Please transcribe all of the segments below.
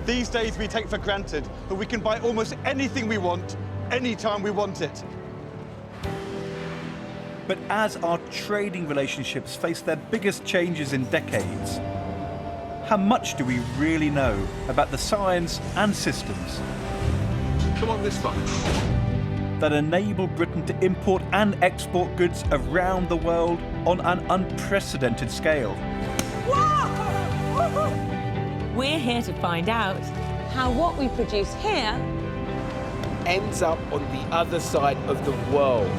These days we take for granted that we can buy almost anything we want, anytime we want it. But as our trading relationships face their biggest changes in decades, how much do we really know about the science and systems Come on, this one. that enable Britain to import and export goods around the world on an unprecedented scale? We're here to find out How what we produce here ends up on the other side of the world.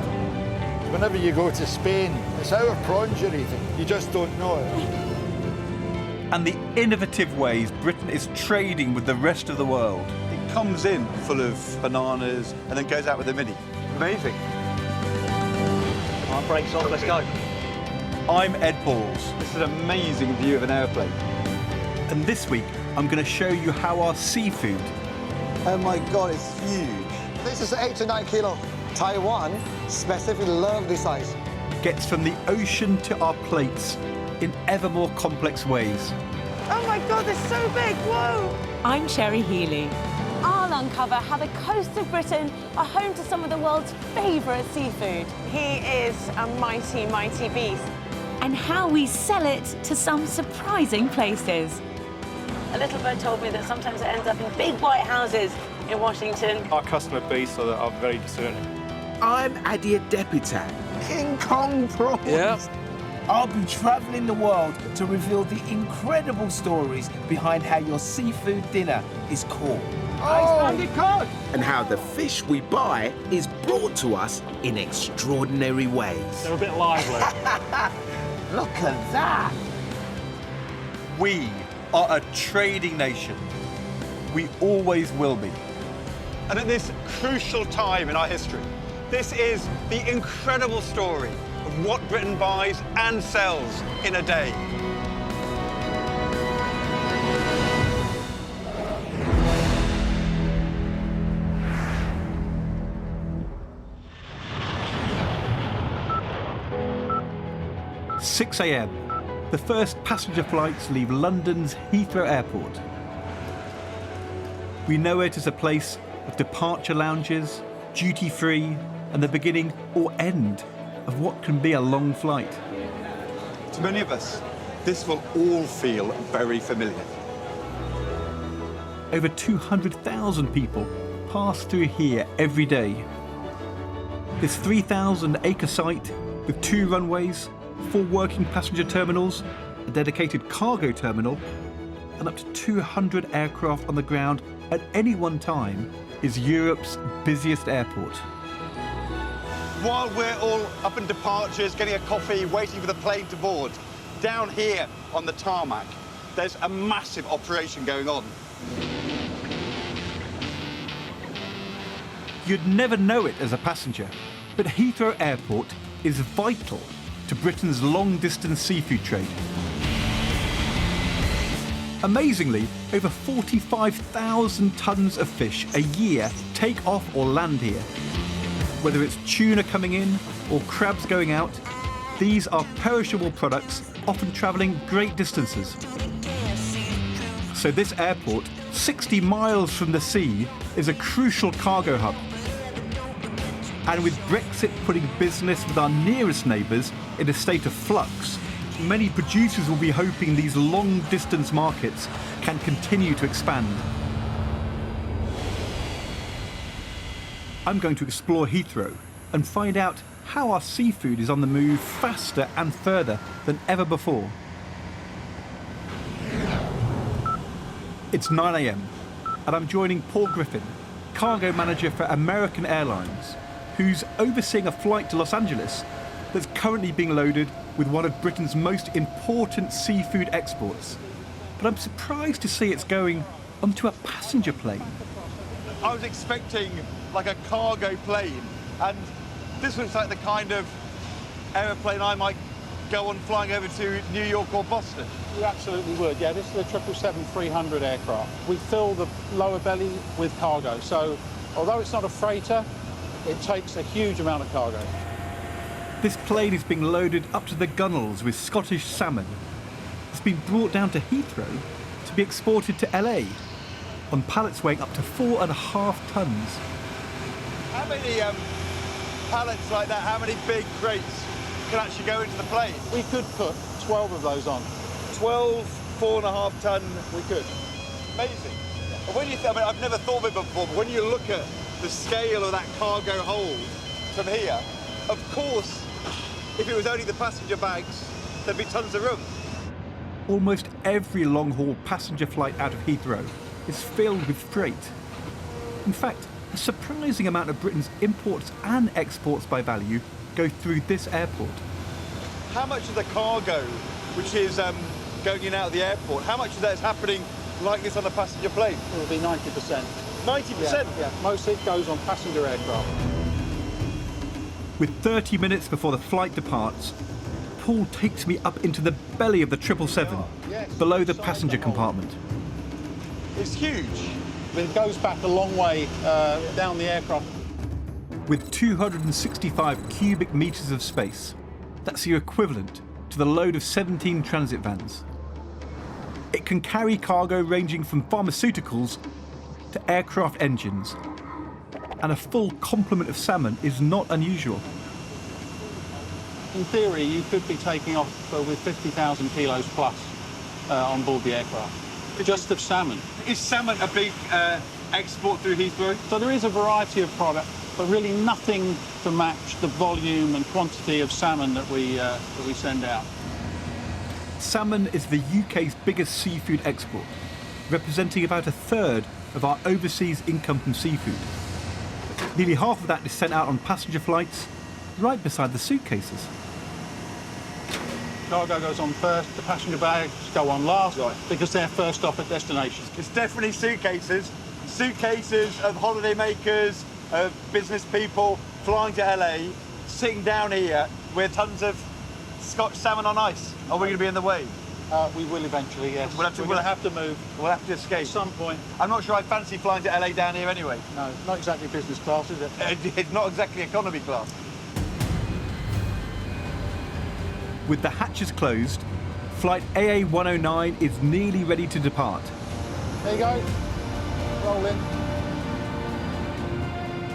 Whenever you go to Spain, it's our prawns you're eating. You just don't know it. And the innovative ways Britain is trading with the rest of the world. It comes in full of bananas and then goes out with a mini. Amazing. Our brakes off, let's go. I'm Ed Balls, This is an amazing view of an airplane. and this week I'm going to show you how our seafood Oh my God, it's huge. This is 8 to 9 kilo. Taiwan specifically love this size. gets from the ocean to our plates in ever more complex ways. Oh my God, they're so big, whoa! I'm Sherry Healy. I'll uncover how the coasts of Britain are home to some of the world's favourite seafood. He is a mighty, mighty beast. And how we sell it to some surprising places. A little bird told me that sometimes it ends up in big white houses in Washington. Our customer base are very discerning. I'm Adia Deputat, King Kong Prawns. Yeah. I'll be travelling the world to reveal the incredible stories behind how your seafood dinner is caught. And how the fish we buy is brought to us in extraordinary ways. They're a bit lively. Look at that! We are a trading nation. We always will be. And at this crucial time in our history, this is the incredible story of what Britain buys and sells in a day. "6 a.m. The first passenger flights leave London's Heathrow Airport. We know it as a place of departure lounges, duty-free, and the beginning or end of what can be a long flight. To many of us, this will all feel very familiar. Over 200,000 people pass through here every day. This 3,000-acre site with 2 runways, 4 working passenger terminals, a dedicated cargo terminal, and up to 200 aircraft on the ground at any one time is Europe's busiest airport. While we're all up in departures, getting a coffee, waiting for the plane to board, down here on the tarmac, there's a massive operation going on. You'd never know it as a passenger, but Heathrow Airport is vital to Britain's long-distance seafood trade. Amazingly, over 45,000 tonnes of fish a year take off or land here. Whether it's tuna coming in or crabs going out, these are perishable products, often travelling great distances. So this airport, 60 miles from the sea, is a crucial cargo hub. And with Brexit putting business with our nearest neighbours in a state of flux, many producers will be hoping these long-distance markets can continue to expand. I'm going to explore Heathrow and find out how our seafood is on the move faster and further than ever before. It's 9 a.m. and I'm joining Paul Griffin, cargo manager for American Airlines, who's overseeing a flight to Los Angeles that's currently being loaded with one of Britain's most important seafood exports. But I'm surprised to see it's going onto a passenger plane. I was expecting like a cargo plane, and this looks like the kind of aeroplane I might go on flying over to New York or Boston. You absolutely would, yeah. This is a 777-300 aircraft. We fill the lower belly with cargo, so although it's not a freighter, it takes a huge amount of cargo. This plane is being loaded up to the gunnels with Scottish salmon. It's been brought down to Heathrow to be exported to LA. on pallets weighing up to 4.5 tons. How many pallets like that, how many big crates can actually go into the plane? We could put 12 of those on. 12 4.5 ton. We could. Amazing. And when you I mean, I've never thought of it before, but when you look at the scale of that cargo hold from here, of course, if it was only the passenger bags, there'd be tons of room. Almost every long-haul passenger flight out of Heathrow is filled with freight. In fact, a surprising amount of Britain's imports and exports by value go through this airport. How much of the cargo, which is going in and out of the airport, how much of that is happening like this on a passenger plane? It'll be 90%. 90%? Yeah. Most of it goes on passenger aircraft. With 30 minutes before the flight departs, Paul takes me up into the belly of the 777, below the passenger compartment. It's huge. It goes back a long way down the aircraft. With 265 cubic metres of space, that's the equivalent to the load of 17 transit vans. It can carry cargo ranging from pharmaceuticals to aircraft engines, and a full complement of salmon is not unusual. In theory, you could be taking off with 50,000 kilos plus on board the aircraft, just of salmon. Is salmon a big export through Heathrow? So there is a variety of product, but really nothing to match the volume and quantity of salmon that we send out. Salmon is the UK's biggest seafood export, representing about a third of our overseas income from seafood. Nearly half of that is sent out on passenger flights, right beside the suitcases. Cargo goes on first, the passenger bags go on last, because they're first stop at destination. It's definitely suitcases. Suitcases of holiday makers, of business people flying to LA, sitting down here with tons of Scotch salmon on ice. Are we going to be in the way? We will eventually, yes. We'll have to move. We'll have to escape. At some point. I'm not sure I fancy flying to LA down here anyway. No, not exactly business class, is it? It's not exactly economy class. With the hatches closed, flight AA109 is nearly ready to depart. There you go. Roll in.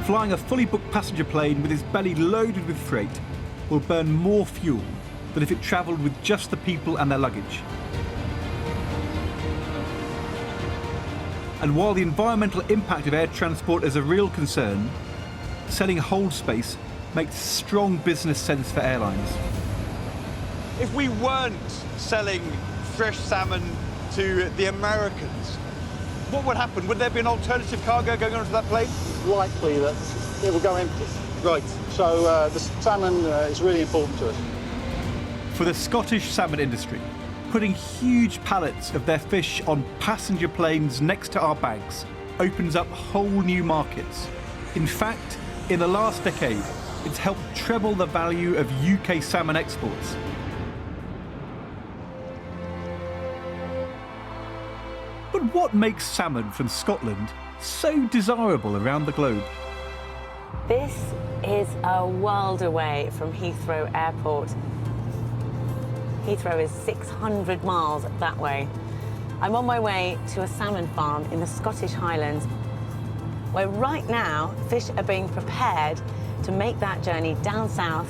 Flying a fully booked passenger plane with its belly loaded with freight will burn more fuel than if it travelled with just the people and their luggage. And while the environmental impact of air transport is a real concern, selling hold space makes strong business sense for airlines. If we weren't selling fresh salmon to the Americans, what would happen? Would there be an alternative cargo going onto that plane? Likely that it will go empty. Right. So the salmon is really important to us. For the Scottish salmon industry, putting huge pallets of their fish on passenger planes next to our bags opens up whole new markets. In fact, in the last decade, it's helped treble the value of UK salmon exports. But what makes salmon from Scotland so desirable around the globe? This is a world away from Heathrow Airport. Heathrow is 600 miles that way. I'm on my way to a salmon farm in the Scottish Highlands, where right now fish are being prepared to make that journey down south,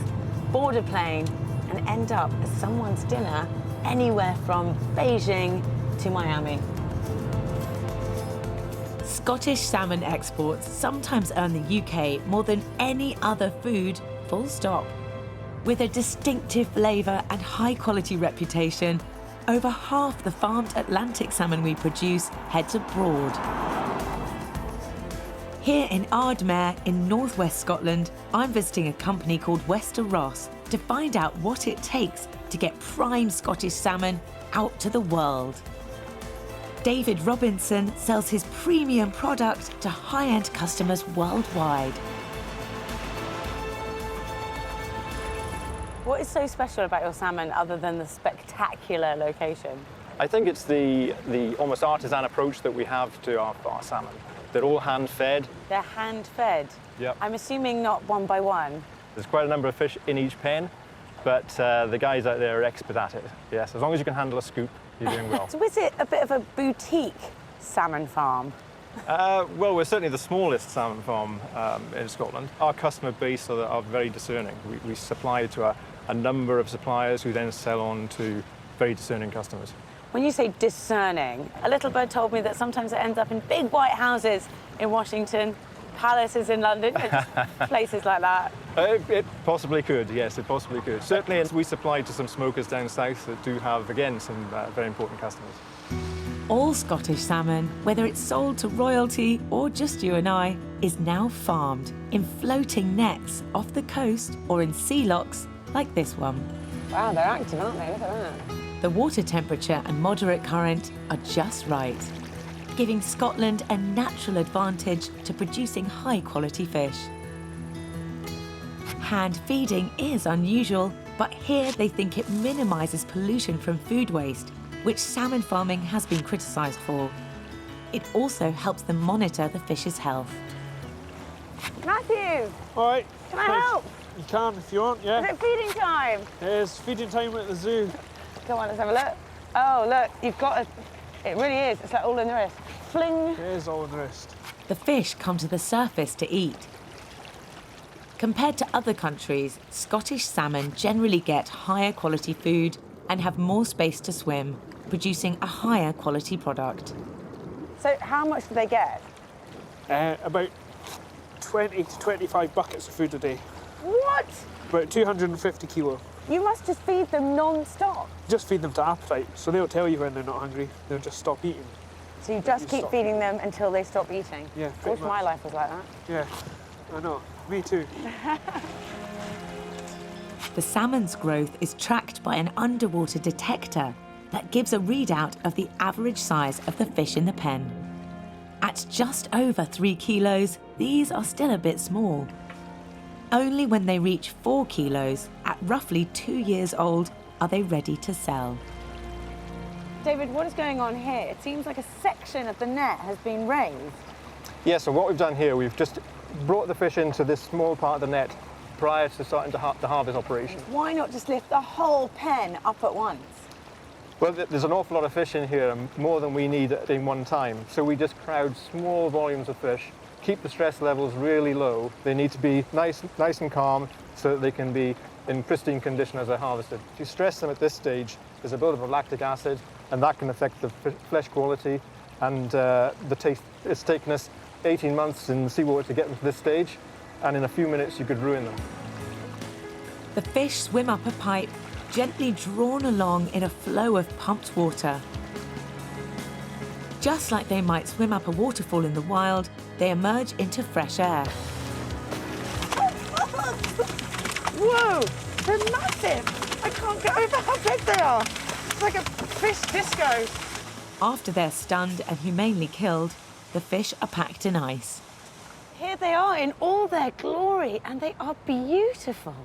board a plane, and end up as someone's dinner anywhere from Beijing to Miami. Scottish salmon exports sometimes earn the UK more than any other food, full stop. With a distinctive flavour and high-quality reputation, over half the farmed Atlantic salmon we produce heads abroad. Here in Ardmere in northwest Scotland, I'm visiting a company called Wester Ross to find out what it takes to get prime Scottish salmon out to the world. David Robinson sells his premium product to high-end customers worldwide. What is so special about your salmon other than the spectacular location? I think it's the almost artisan approach that we have to our salmon. They're all hand-fed. They're hand-fed? Yep. I'm assuming not one by one. There's quite a number of fish in each pen, but the guys out there are expert at it. Yes, as long as you can handle a scoop, you're doing well. So is it a bit of a boutique salmon farm? Well, we're certainly the smallest salmon farm in Scotland. Our customer base are very discerning. We supply to a number of suppliers who then sell on to very discerning customers. When you say discerning, a little bird told me that sometimes it ends up in big white houses in Washington, palaces in London, places like that. It possibly could, yes, it possibly could. Certainly, we supply to some smokers down south that do have, again, some very important customers. All Scottish salmon, whether it's sold to royalty or just you and I, is now farmed in floating nets off the coast or in sea locks like this one. Wow, they're active, aren't they? Look at that. The water temperature and moderate current are just right, giving Scotland a natural advantage to producing high-quality fish. Hand feeding is unusual, but here they think it minimises pollution from food waste, which salmon farming has been criticised for. It also helps them monitor the fish's health. Matthew! All right. Can I help? You can if you want, yeah. Is it feeding time? It's feeding time at the zoo. Come on, let's have a look. Oh, look, you've got a... It really is. It's like all in the wrist. Fling. It is all in the wrist. The fish come to the surface to eat. Compared to other countries, Scottish salmon generally get higher quality food and have more space to swim, producing a higher quality product. So how much do they get? About 20 to 25 buckets of food a day. What? About 250 kilo. You must just feed them non-stop. Just feed them to appetite, so they'll tell you when they're not hungry. They'll just stop eating. So you just keep feeding them until they stop eating? Yeah, I wish my life was like that. Yeah, I know. Me too. The salmon's growth is tracked by an underwater detector that gives a readout of the average size of the fish in the pen. At just over 3 kilos, these are still a bit small. Only when they reach 4 kilos, at roughly 2 years old, are they ready to sell. David, what is going on here? It seems like a section of the net has been raised. Yeah, so what we've done here, we've just brought the fish into this small part of the net prior to starting the harvest operation. Why not just lift the whole pen up at once? Well, there's an awful lot of fish in here, more than we need in one time. So we just crowd small volumes of fish, keep the stress levels really low. They need to be nice and calm so that they can be in pristine condition as they're harvested. If you stress them at this stage, there's a buildup of lactic acid, and that can affect the flesh quality and the taste. It's taken us 18 months in seawater to get them to this stage, and in a few minutes you could ruin them. The fish swim up a pipe, gently drawn along in a flow of pumped water. Just like they might swim up a waterfall in the wild, they emerge into fresh air. Whoa, they're massive. I can't get over how big they are. It's like a fish disco. After they're stunned and humanely killed, the fish are packed in ice. Here they are in all their glory, and they are beautiful.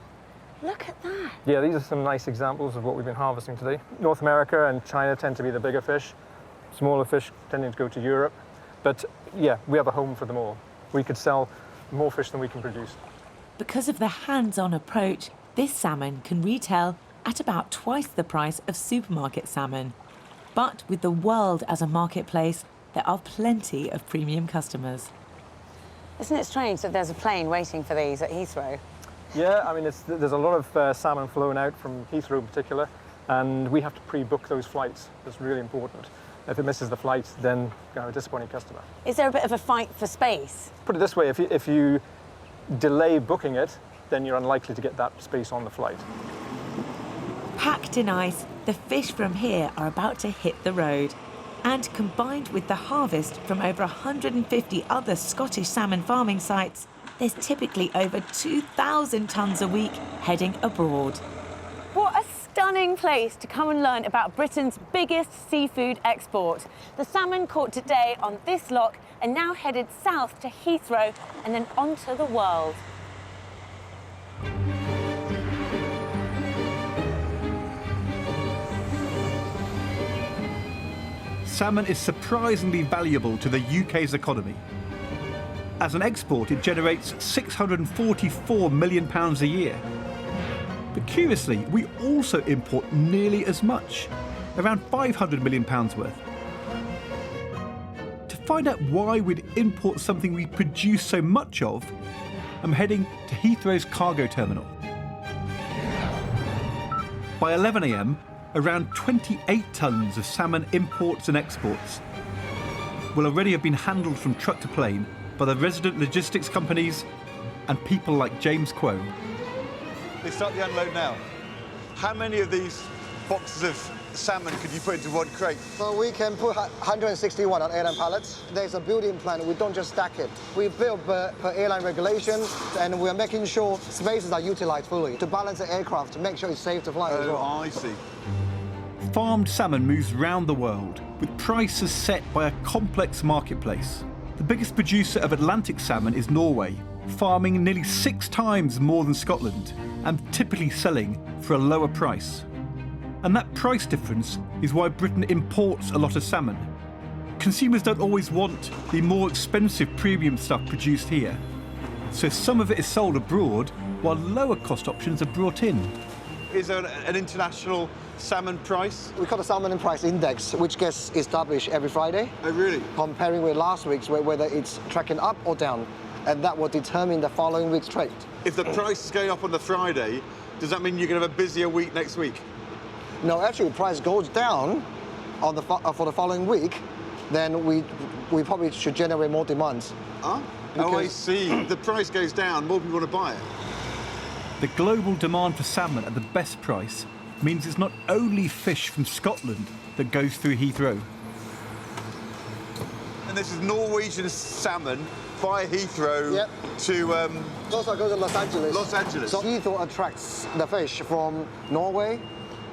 Look at that. Yeah, these are some nice examples of what we've been harvesting today. North America and China tend to be the bigger fish, smaller fish tending to go to Europe. But yeah, we have a home for them all. We could sell more fish than we can produce. Because of the hands-on approach, this salmon can retail at about twice the price of supermarket salmon. But with the world as a marketplace, there are plenty of premium customers. Isn't it strange that there's a plane waiting for these at Heathrow? Yeah, I mean, there's a lot of salmon flown out from Heathrow in particular, and we have to pre-book those flights. That's really important. If it misses the flight, then you're a disappointing customer. Is there a bit of a fight for space? Put it this way, if you delay booking it, then you're unlikely to get that space on the flight. Packed in ice, the fish from here are about to hit the road. And combined with the harvest from over 150 other Scottish salmon farming sites, there's typically over 2,000 tonnes a week heading abroad. What a stunning place to come and learn about Britain's biggest seafood export. The salmon caught today on this lock are now headed south to Heathrow and then onto the world. Salmon is surprisingly valuable to the UK's economy. As an export, it generates £644 million a year. But curiously, we also import nearly as much, around £500 million worth. To find out why we'd import something we produce so much of, I'm heading to Heathrow's cargo terminal. By 11 a.m, around 28 tonnes of salmon imports and exports will already have been handled from truck to plane by the resident logistics companies and people like James Quo. They start the unload now. How many of these boxes of salmon could you put into one crate? So we can put 161 on airline pallets. There's a building plan. We don't just stack it. We build per airline regulation, and we're making sure spaces are utilized fully to balance the aircraft, to make sure it's safe to fly as well. Oh, I see. Farmed salmon moves round the world, with prices set by a complex marketplace. The biggest producer of Atlantic salmon is Norway, farming nearly 6 times more than Scotland, and typically selling for a lower price. And that price difference is why Britain imports a lot of salmon. Consumers don't always want the more expensive premium stuff produced here, so some of it is sold abroad while lower cost options are brought in. Is there an international salmon price? We call the Salmon Price Index, which gets established every Friday. Oh, really? Comparing with last week's, whether it's tracking up or down, and that will determine the following week's trade. If the price is going up on the Friday, does that mean you're going to have a busier week next week? No, actually, the price goes down on for the following week, then we probably should generate more demands. Huh? Oh, I see. The price goes down, more people want to buy it. The global demand for salmon at the best price means it's not only fish from Scotland that goes through Heathrow. And this is Norwegian salmon via Heathrow to... Also goes to Los Angeles. Los Angeles. So Heathrow attracts the fish from Norway,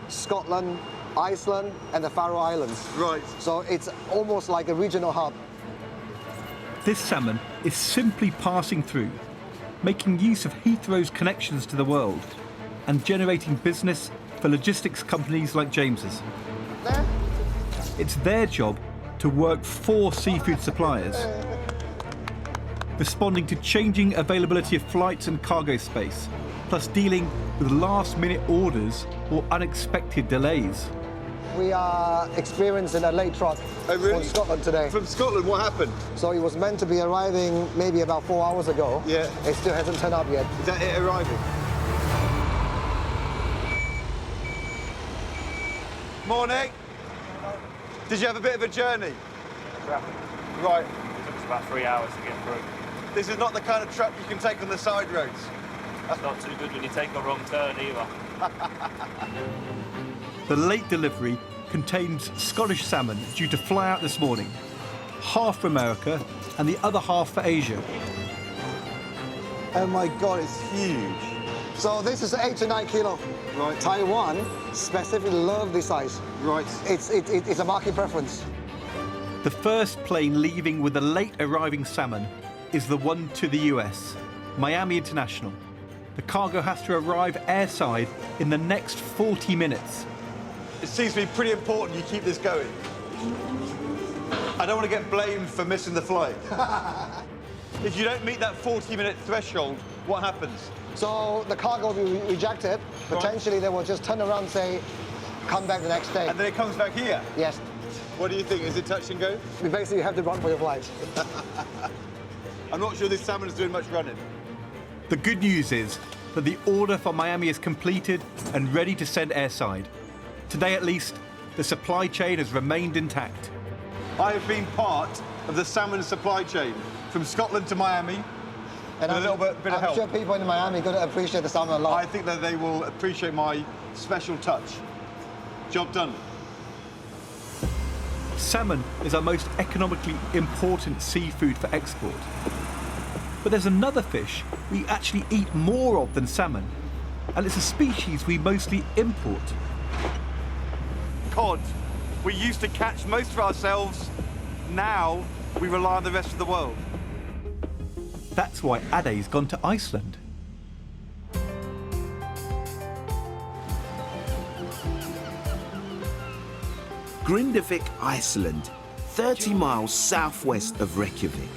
Scotland, Iceland, and the Faroe Islands. Right. So it's almost like a regional hub. This salmon is simply passing through, making use of Heathrow's connections to the world and generating business for logistics companies like James's. There. It's their job to work for seafood suppliers, responding to changing availability of flights and cargo space, plus dealing with last-minute orders or unexpected delays. We are experiencing a late truck from Scotland today. From Scotland, what happened? So it was meant to be arriving maybe about 4 hours ago. Yeah. It still hasn't turned up yet. Is that it arriving? Morning. Did you have a bit of a journey? Traffic. Right. It took us about 3 hours to get through. This is not the kind of truck you can take on the side roads. That's not too good when you take a wrong turn either. The late delivery contains Scottish salmon due to fly out this morning, half for America and the other half for Asia. Oh my God, it's huge. So this is 8 to 9 kilo. Right. Taiwan specifically love this size. Right. It's a market preference. The first plane leaving with the late arriving salmon is the one to the US, Miami International. The cargo has to arrive airside in the next 40 minutes. It seems to be pretty important you keep this going. I don't want to get blamed for missing the flight. If you don't meet that 40-minute threshold, what happens? So the cargo will be rejected. Potentially they will just turn around and say, come back the next day. And then it comes back here? Yes. What do you think? Is it touch and go? We basically have to run for your flight. I'm not sure this salmon is doing much running. The good news is that the order for Miami is completed and ready to send airside. Today, at least, the supply chain has remained intact. I have been part of the salmon supply chain from Scotland to Miami, and with a little bit of help. I'm sure people in Miami are going to appreciate the salmon a lot. I think that they will appreciate my special touch. Job done. Salmon is our most economically important seafood for export. But there's another fish we actually eat more of than salmon, and it's a species we mostly import. Cod. We used to catch most of ourselves. Now we rely on the rest of the world. That's why Ade's gone to Iceland. Grindavik, Iceland, 30 miles southwest of Reykjavik.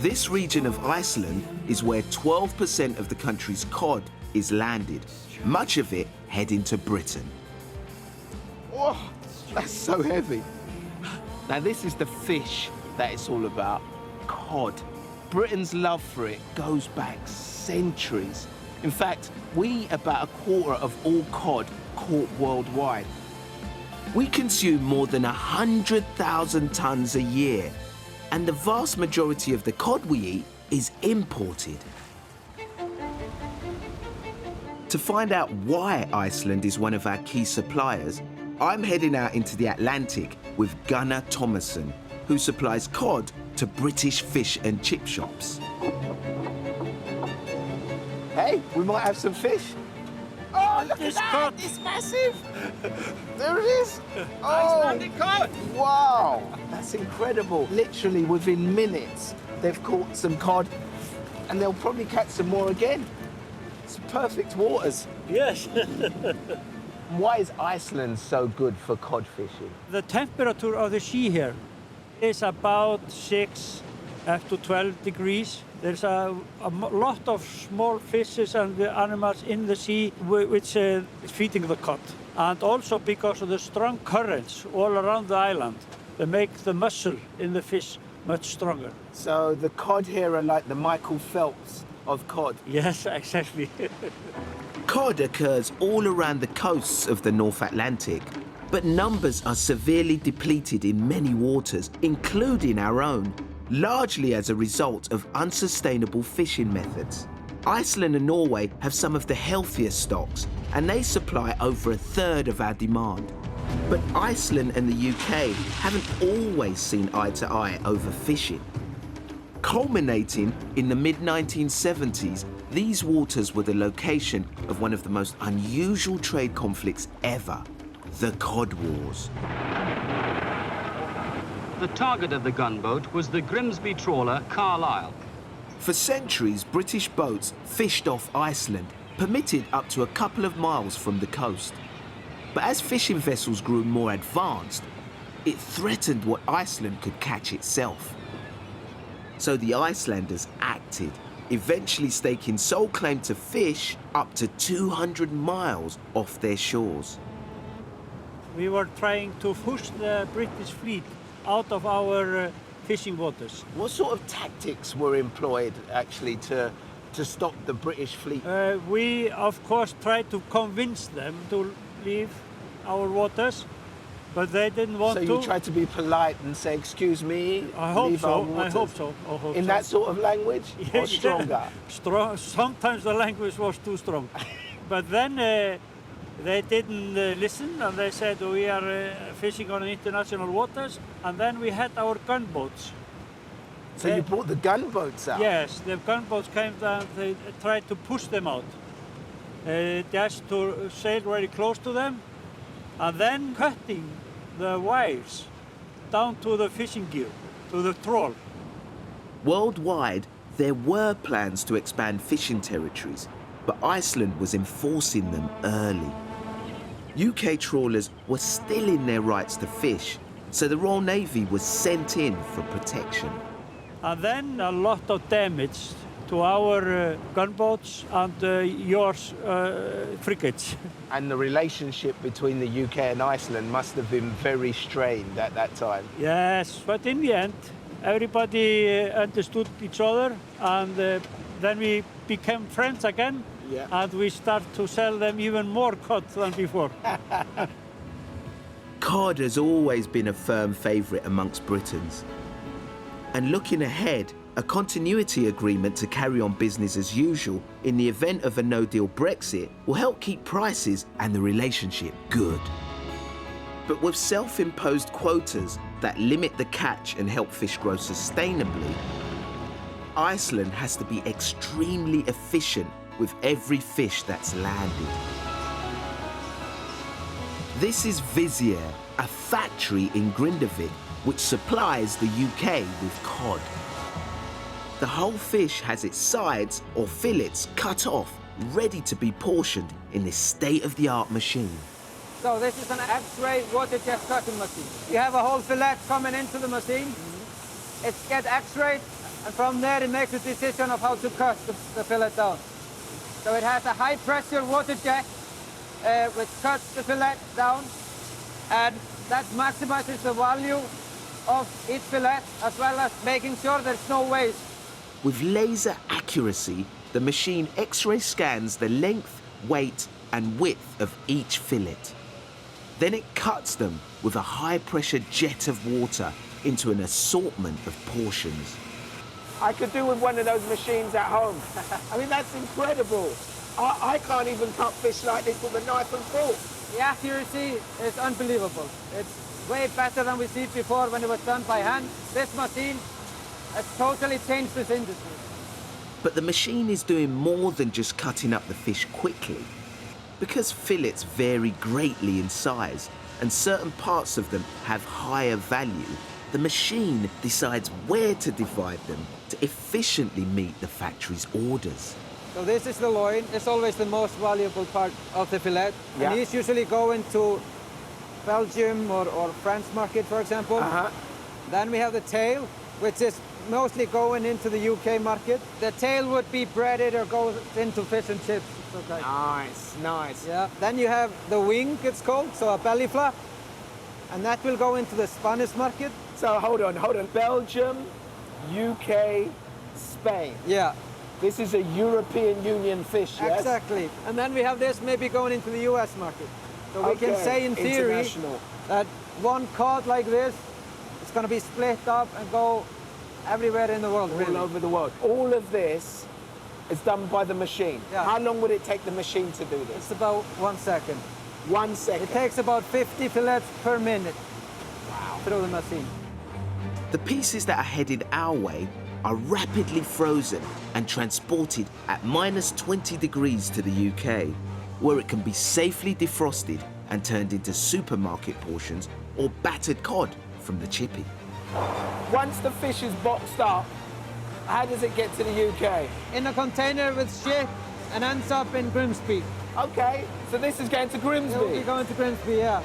This region of Iceland is where 12% of the country's cod is landed, much of it heading to Britain. Oh, that's so heavy. Now this is the fish that it's all about, cod. Britain's love for it goes back centuries. In fact, we eat about a quarter of all cod caught worldwide. We consume more than 100,000 tonnes a year, and the vast majority of the cod we eat is imported. To find out why Iceland is one of our key suppliers, I'm heading out into the Atlantic with Gunnar Thomasson, who supplies cod to British fish and chip shops. Hey, we might have some fish. Oh, look at that! Cod. It's massive! There it is! Oh, cod! Wow! That's incredible. Literally within minutes, they've caught some cod, and they'll probably catch some more again. It's perfect waters. Yes. Why is Iceland so good for cod fishing? The temperature of the sea here is about 6 up to 12 degrees. There's a lot of small fishes and the animals in the sea which is feeding the cod. And also because of the strong currents all around the island, they make the muscle in the fish much stronger. So the cod here are like the Michael Phelps of cod? Yes, exactly. Cod occurs all around the coasts of the North Atlantic, but numbers are severely depleted in many waters, including our own, largely as a result of unsustainable fishing methods. Iceland and Norway have some of the healthiest stocks, and they supply over 1/3 of our demand. But Iceland and the UK haven't always seen eye to eye over fishing. Culminating in the mid-1970s, these waters were the location of one of the most unusual trade conflicts ever, the Cod Wars. The target of the gunboat was the Grimsby trawler Carlisle. For centuries, British boats fished off Iceland, permitted up to a couple of miles from the coast. But as fishing vessels grew more advanced, it threatened what Iceland could catch itself. So the Icelanders acted, eventually staking sole claim to fish up to 200 miles off their shores. We were trying to push the British fleet out of our fishing waters. What sort of tactics were employed actually to stop the British fleet? We, of course, tried to convince them to leave our waters, but they didn't want to. So you tried to be polite and say, excuse me, I hope leave so. our waters. I hope so. I hope In so. that sort of language? Or stronger? Sometimes the language was too strong. But then they didn't listen, and they said we are fishing on international waters, and then we had our gunboats. So you brought the gunboats out? Yes, the gunboats came down, they tried to push them out. Just to sail very close to them, and then cutting the wires down to the fishing gear, to the trawl. Worldwide, there were plans to expand fishing territories, but Iceland was enforcing them early. UK trawlers were still in their rights to fish, so the Royal Navy was sent in for protection. And then a lot of damage to our gunboats and yours frigates. And the relationship between the UK and Iceland must have been very strained at that time. Yes, but in the end, everybody understood each other, and then we became friends again, and we start to sell them even more cod than before. Cod has always been a firm favourite amongst Britons. And looking ahead, a continuity agreement to carry on business as usual in the event of a no-deal Brexit will help keep prices and the relationship good. But with self-imposed quotas that limit the catch and help fish grow sustainably, Iceland has to be extremely efficient with every fish that's landed. This is Vizier, a factory in Grindavik which supplies the UK with cod. The whole fish has its sides or fillets cut off, ready to be portioned in this state-of-the-art machine. So this is an X-ray water jet cutting machine. You have a whole fillet coming into the machine. It gets X-rayed, and from there it makes a decision of how to cut the fillet down. So it has a high-pressure water jet which cuts the fillet down, and that maximizes the value of each fillet, as well as making sure there's no waste. With laser accuracy, the machine X-ray scans the length, weight and width of each fillet. Then it cuts them with a high-pressure jet of water into an assortment of portions. I could do with one of those machines at home. I mean, that's incredible. I can't even cut fish like this with a knife and fork. The accuracy is unbelievable. It's way better than we see it before when it was done by hand. This machine has totally changed this industry. But the machine is doing more than just cutting up the fish quickly. Because fillets vary greatly in size and certain parts of them have higher value, the machine decides where to divide them to efficiently meet the factory's orders. So this is the loin. It's always the most valuable part of the fillet. Yeah. And these usually go into Belgium or France market, for example. Then we have the tail, which is mostly going into the UK market. The tail would be breaded or goes into fish and chips. Okay. Nice, nice. Yeah. Then you have the wing, it's called, so a belly flap. And that will go into the Spanish market. So hold on. Belgium, UK, Spain. Yeah. This is a European Union fish, yes? Exactly. And then we have this maybe going into the US market. So we can say in theory that one cod like this is going to be split up and go everywhere in the world. All over the world. All of this is done by the machine. Yeah. How long would it take the machine to do this? It's about 1 second. 1 second? It takes about 50 fillets per minute. Wow. Through the machine. The pieces that are headed our way are rapidly frozen and transported at -20 degrees to the UK, where it can be safely defrosted and turned into supermarket portions or battered cod from the chippy. Once the fish is boxed up, how does it get to the UK? In a container with ship and ends up in Grimsby. Okay, so this is going to Grimsby? It will be going to Grimsby, yeah.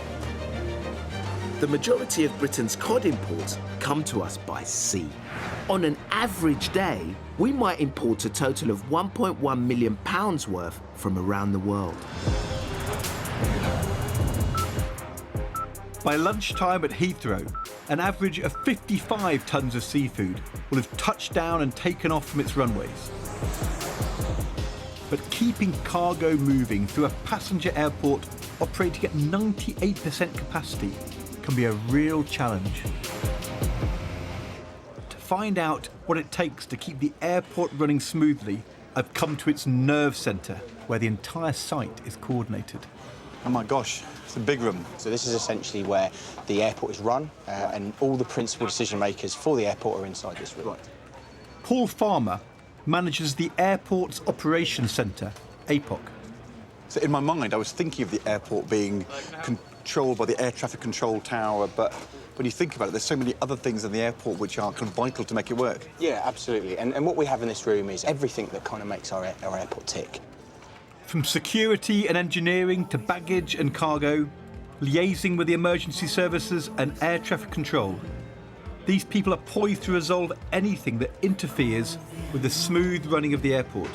The majority of Britain's cod imports come to us by sea. On an average day, we might import a total of £1.1 million worth from around the world. By lunchtime at Heathrow, an average of 55 tonnes of seafood will have touched down and taken off from its runways. But keeping cargo moving through a passenger airport operating at 98% capacity can be a real challenge. To find out what it takes to keep the airport running smoothly, I've come to its nerve centre, where the entire site is coordinated. Oh my gosh, it's a big room. So this is essentially where the airport is run, and all the principal decision makers for the airport are inside this room. Right. Paul Farmer manages the airport's operations centre, APOC. So in my mind, I was thinking of the airport being controlled by the air traffic control tower, but when you think about it, there's so many other things in the airport which are kind of vital to make it work. Yeah, absolutely. And what we have in this room is everything that kind of makes our airport tick. From security and engineering to baggage and cargo, liaising with the emergency services and air traffic control, these people are poised to resolve anything that interferes with the smooth running of the airport.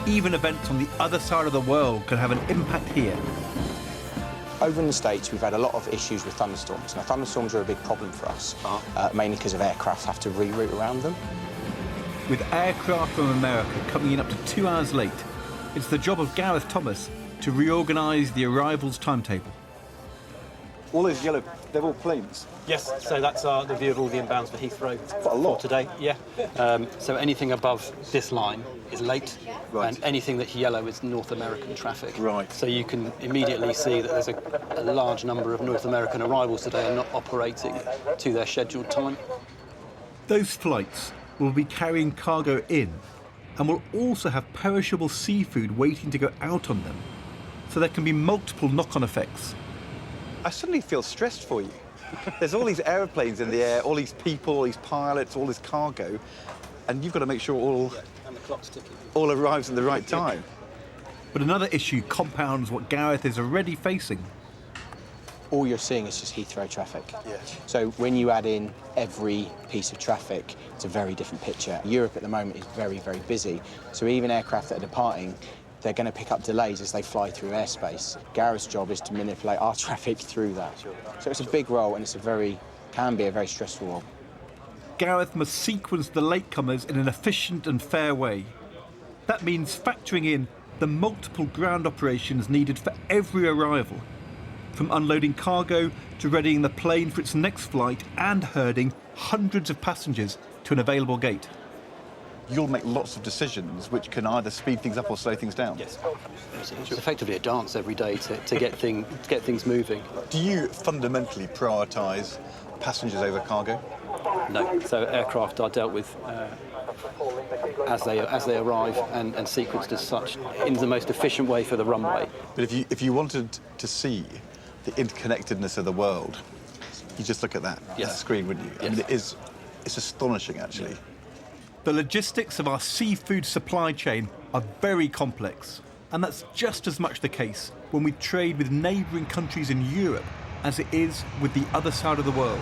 Even events on the other side of the world can have an impact here. Over in the States, we've had a lot of issues with thunderstorms. Now, thunderstorms are a big problem for us, mainly because of aircraft have to reroute around them. With aircraft from America coming in up to 2 hours late, it's the job of Gareth Thomas to reorganise the arrivals timetable. All those yellow, they're all planes? Yes, so that's the view of all the inbounds for Heathrow for today. Yeah. So anything above this line is late, and anything that's yellow is North American traffic. Right. So you can immediately see that there's a large number of North American arrivals today are not operating to their scheduled time. Those flights will be carrying cargo in and will also have perishable seafood waiting to go out on them, so there can be multiple knock-on effects. I suddenly feel stressed for you. There's all these aeroplanes in the air, all these people, all these pilots, all this cargo, and you've got to make sure all arrives at the right time. But another issue compounds what Gareth is already facing. All you're seeing is just Heathrow traffic. Yes. So when you add in every piece of traffic, it's a very different picture. Europe at the moment is very, very busy. So even aircraft that are departing, they're going to pick up delays as they fly through airspace. Gareth's job is to manipulate our traffic through that. So it's a big role, and can be a very stressful role. Gareth must sequence the latecomers in an efficient and fair way. That means factoring in the multiple ground operations needed for every arrival, from unloading cargo to readying the plane for its next flight and herding hundreds of passengers to an available gate. You'll make lots of decisions which can either speed things up or slow things down. Yes. It's effectively a dance every day to get things moving. Do you fundamentally prioritise passengers over cargo? No. So aircraft are dealt with as they arrive and sequenced as such in the most efficient way for the runway. But if you wanted to see the interconnectedness of the world, you just look at that screen, wouldn't you? Yes. I mean, it's astonishing, actually. The logistics of our seafood supply chain are very complex, and that's just as much the case when we trade with neighbouring countries in Europe as it is with the other side of the world.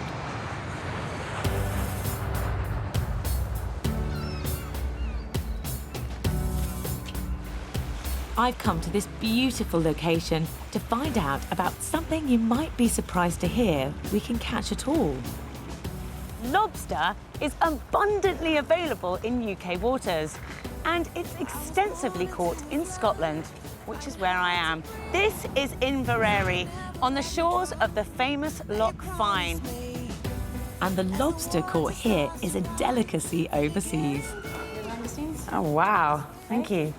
I've come to this beautiful location to find out about something you might be surprised to hear we can catch at all. Lobster is abundantly available in UK waters, and it's extensively caught in Scotland, which is where I am. This is in Ferrari, on the shores of the famous Loch Fyne. And the lobster caught here is a delicacy overseas. Oh, wow. Thank you.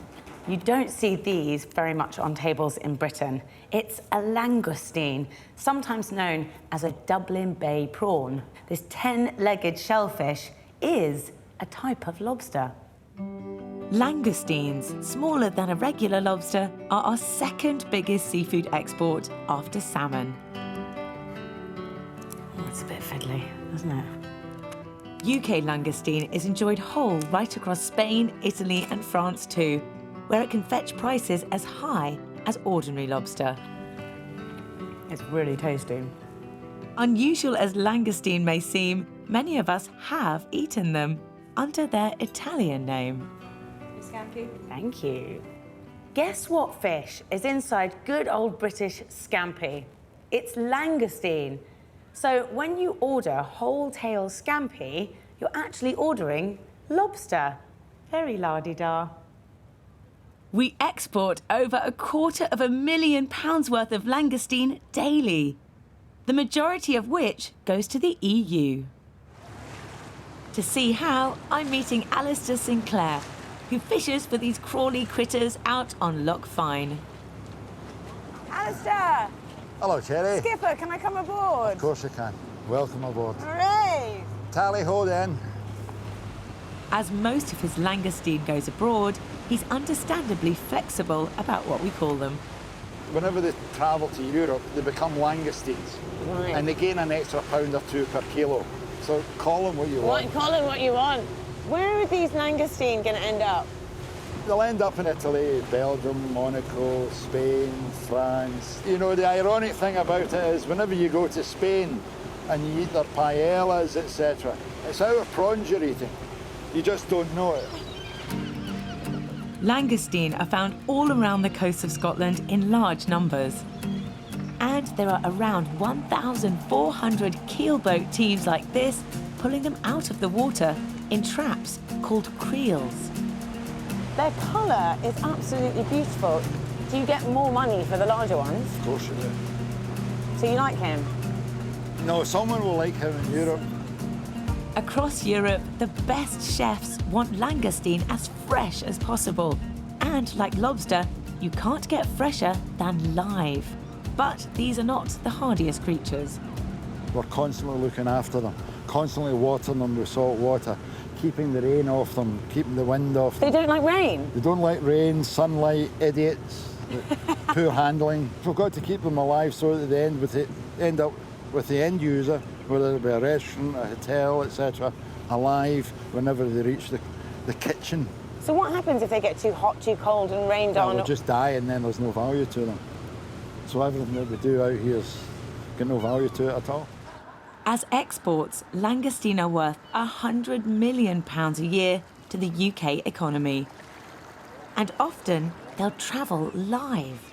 You don't see these very much on tables in Britain. It's a langoustine, sometimes known as a Dublin Bay prawn. This 10-legged shellfish is a type of lobster. Langoustines, smaller than a regular lobster, are our second biggest seafood export after salmon. Oh, it's a bit fiddly, isn't it? UK langoustine is enjoyed whole right across Spain, Italy and France too, where it can fetch prices as high as ordinary lobster. It's really tasty. Unusual as langoustine may seem, many of us have eaten them under their Italian name. Scampi. Thank you. Guess what fish is inside good old British scampi? It's langoustine. So when you order whole-tail scampi, you're actually ordering lobster. Very la-di-da. We export over £250,000 worth of langoustine daily, the majority of which goes to the EU. To see how, I'm meeting Alistair Sinclair, who fishes for these crawly critters out on Loch Fyne. Alistair! Hello, Cherry. Skipper, can I come aboard? Of course you can. Welcome aboard. Hooray! Tally-ho then. As most of his langoustine goes abroad, he's understandably flexible about what we call them. Whenever they travel to Europe, they become langoustines. Right. And they gain an extra £1 or £2 per kilo. So call them what you want. Call them what you want. Where are these langoustine going to end up? They'll end up in Italy, Belgium, Monaco, Spain, France. You know, the ironic thing about it is whenever you go to Spain and you eat their paellas, etc., it's our prawns you're eating. You just don't know it. Langoustine are found all around the coast of Scotland in large numbers. And there are around 1,400 keelboat teams like this pulling them out of the water in traps called creels. Their colour is absolutely beautiful. Do you get more money for the larger ones? Of course you do. So you like him? No, someone will like him in Europe. Across Europe, the best chefs want langoustine as fresh as possible. And like lobster, you can't get fresher than live. But these are not the hardiest creatures. We're constantly looking after them, constantly watering them with salt water, keeping the rain off them, keeping the wind off them. They don't like rain? They don't like rain, sunlight, idiots, poor handling. We've got to keep them alive so that they end up with the end user, whether it be a restaurant, a hotel, etc., alive whenever they reach the kitchen. So what happens if they get too hot, too cold and rained on? They'll just die and then there's no value to them. So everything that we do out here has got no value to it at all. As exports, langoustine are worth £100 million a year to the UK economy. And often, they'll travel live.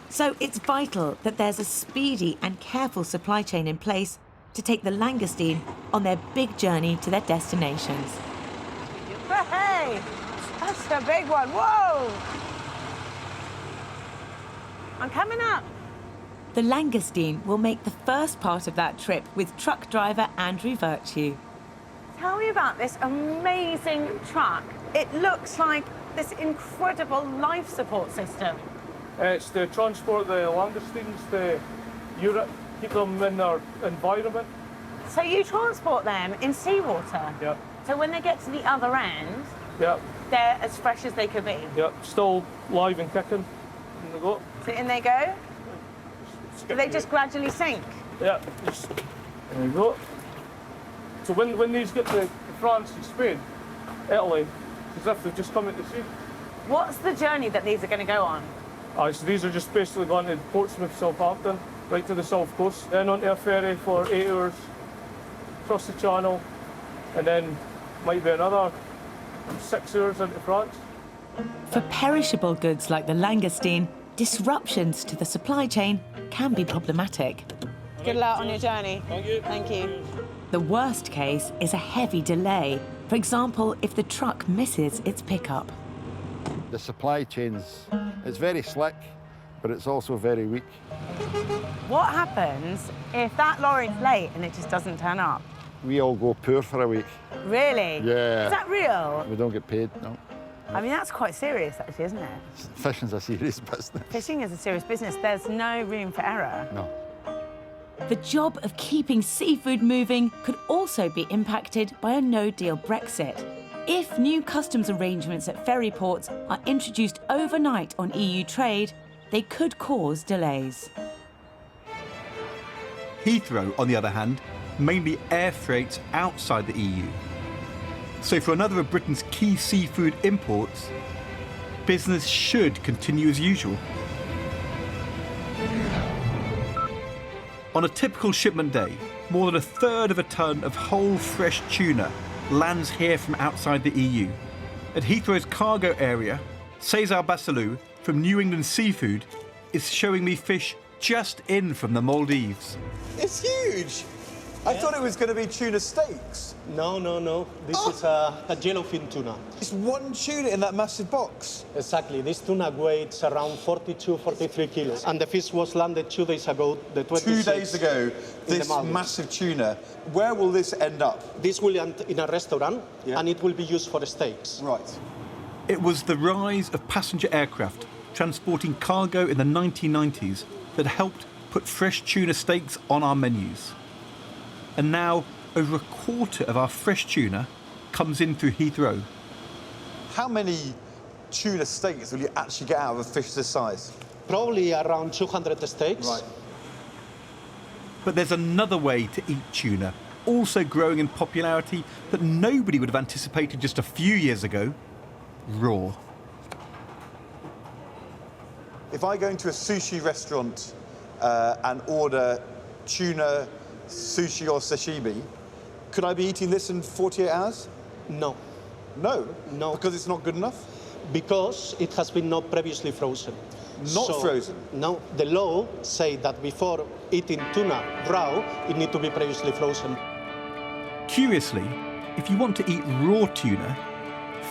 So it's vital that there's a speedy and careful supply chain in place to take the langoustine on their big journey to their destinations. Hey, that's a big one. Whoa! I'm coming up. The langoustine will make the first part of that trip with truck driver Andrew Virtue. Tell me about this amazing truck. It looks like this incredible life support system. It's to transport the langoustines to Europe, keep them in their environment. So you transport them in seawater? Yep. So when they get to the other end, Yep. they're as fresh as they could be? Yep, still live and kicking. In they go. So in they go? Do they just gradually sink? Yeah, just, there you go. So when these get to France and Spain, Italy, it's as if they've just come into sea. What's the journey that these are going to go on? So these are just basically going to Portsmouth, Southampton, right to the south coast, then onto a ferry for 8 hours, across the channel, and then might be another 6 hours into France. For perishable goods like the langoustine, disruptions to the supply chain can be problematic. Good luck on your journey. Thank you. Thank you. The worst case is a heavy delay. For example, if the truck misses its pickup. The supply chain's, it's very slick, but it's also very weak. What happens if that lorry's late and it just doesn't turn up? We all go poor for a week. Really? Yeah. Is that real? We don't get paid, no. I mean, that's quite serious, actually, isn't it? Fishing's a serious business. Fishing is a serious business. There's no room for error. No. The job of keeping seafood moving could also be impacted by a no-deal Brexit. If new customs arrangements at ferry ports are introduced overnight on EU trade, they could cause delays. Heathrow, on the other hand, mainly air freights outside the EU. So for another of Britain's key seafood imports, business should continue as usual. On a typical shipment day, more than a third of a tonne of whole fresh tuna lands here from outside the EU. At Heathrow's cargo area, Cesar Basalou from New England Seafood is showing me fish just in from the Maldives. It's huge. I thought it was going to be tuna steaks. No. This is a yellowfin tuna. It's one tuna in that massive box. Exactly. This tuna weighs around 42, 43 kilos. And the fish was landed 2 days ago, the 26th. 2 days ago, this massive tuna. Where will this end up? This will end in a restaurant, and it will be used for steaks. Right. It was the rise of passenger aircraft transporting cargo in the 1990s that helped put fresh tuna steaks on our menus. And now, over a quarter of our fresh tuna comes in through Heathrow. How many tuna steaks will you actually get out of a fish this size? Probably around 200 steaks. Right. But there's another way to eat tuna, also growing in popularity that nobody would have anticipated just a few years ago: raw. If I go into a sushi restaurant and order tuna, sushi or sashimi, could I be eating this in 48 hours? No. No? No. Because it's not good enough? Because it has been not previously frozen. Not frozen? No. The law say that before eating tuna raw, it needs to be previously frozen. Curiously, if you want to eat raw tuna,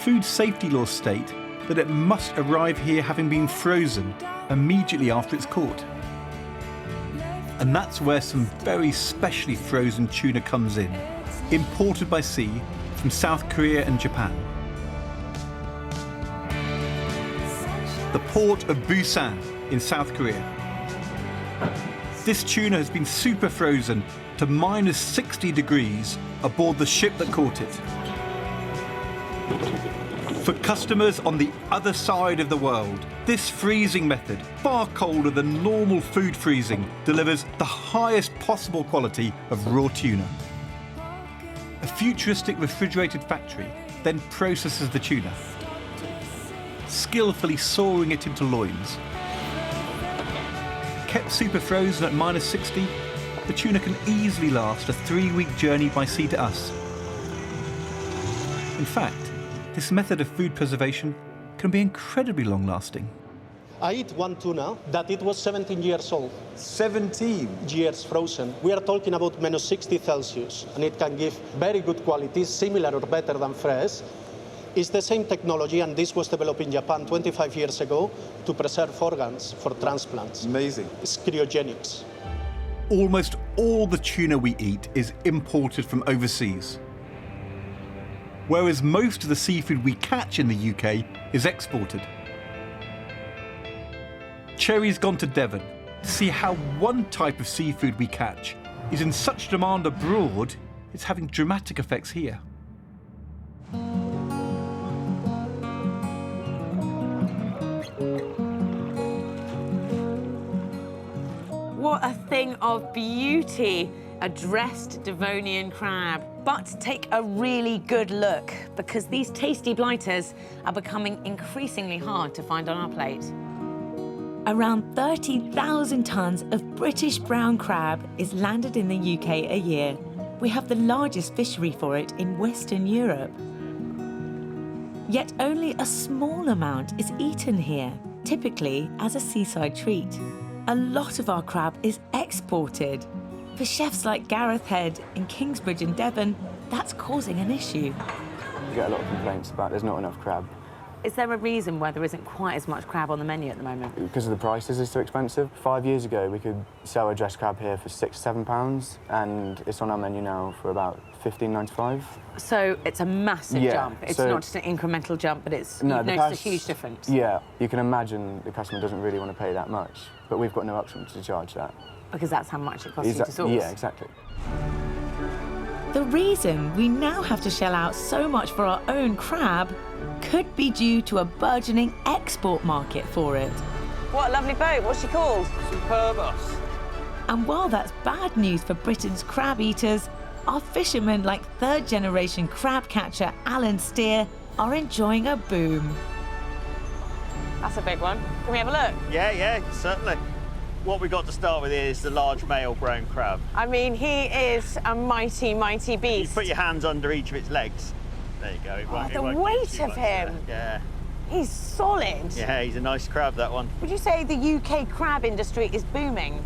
food safety laws state that it must arrive here having been frozen immediately after it's caught. And that's where some very specially frozen tuna comes in, imported by sea from South Korea and Japan. The port of Busan in South Korea. This tuna has been super frozen to minus 60 degrees aboard the ship that caught it. For customers on the other side of the world, this freezing method, far colder than normal food freezing, delivers the highest possible quality of raw tuna. A futuristic refrigerated factory then processes the tuna, skillfully sawing it into loins. Kept super frozen at minus 60, the tuna can easily last a 3-week journey by sea to us. In fact, this method of food preservation can be incredibly long-lasting. I eat one tuna that it was 17 years old. 17 years frozen. We are talking about minus 60 Celsius, and it can give very good quality, similar or better than fresh. It's the same technology, and this was developed in Japan 25 years ago to preserve organs for transplants. Amazing. It's cryogenics. Almost all the tuna we eat is imported from overseas, whereas most of the seafood we catch in the UK is exported. Cherry's gone to Devon to see how one type of seafood we catch is in such demand abroad, it's having dramatic effects here. What a thing of beauty, a dressed Devonian crab. But take a really good look, because these tasty blighters are becoming increasingly hard to find on our plate. Around 30,000 tonnes of British brown crab is landed in the UK a year. We have the largest fishery for it in Western Europe. Yet only a small amount is eaten here, typically as a seaside treat. A lot of our crab is exported. For chefs like Gareth Head in Kingsbridge in Devon, that's causing an issue. We get a lot of complaints about there's not enough crab. Is there a reason why there isn't quite as much crab on the menu at the moment? Because of the prices, it's too expensive. 5 years ago, we could sell a dressed crab here for £6, £7, and it's on our menu now for about £15.95. So it's a massive jump. It's not just an incremental jump, but it's you've noticed a huge difference. Yeah, you can imagine the customer doesn't really want to pay that much, but we've got no option to charge that. Because that's how much it costs you to source. Yeah, exactly. The reason we now have to shell out so much for our own crab could be due to a burgeoning export market for it. What a lovely boat. What's she called? Superbus. And while that's bad news for Britain's crab eaters, our fishermen like third-generation crab catcher Alan Steer are enjoying a boom. That's a big one. Can we have a look? Yeah, certainly. What we've got to start with is the large male brown crab. I mean, he is a mighty, mighty beast. You put your hands under each of its legs. There you go. It won't the get weight too of much him. there. Yeah. He's solid. Yeah, he's a nice crab, that one. Would you say the UK crab industry is booming?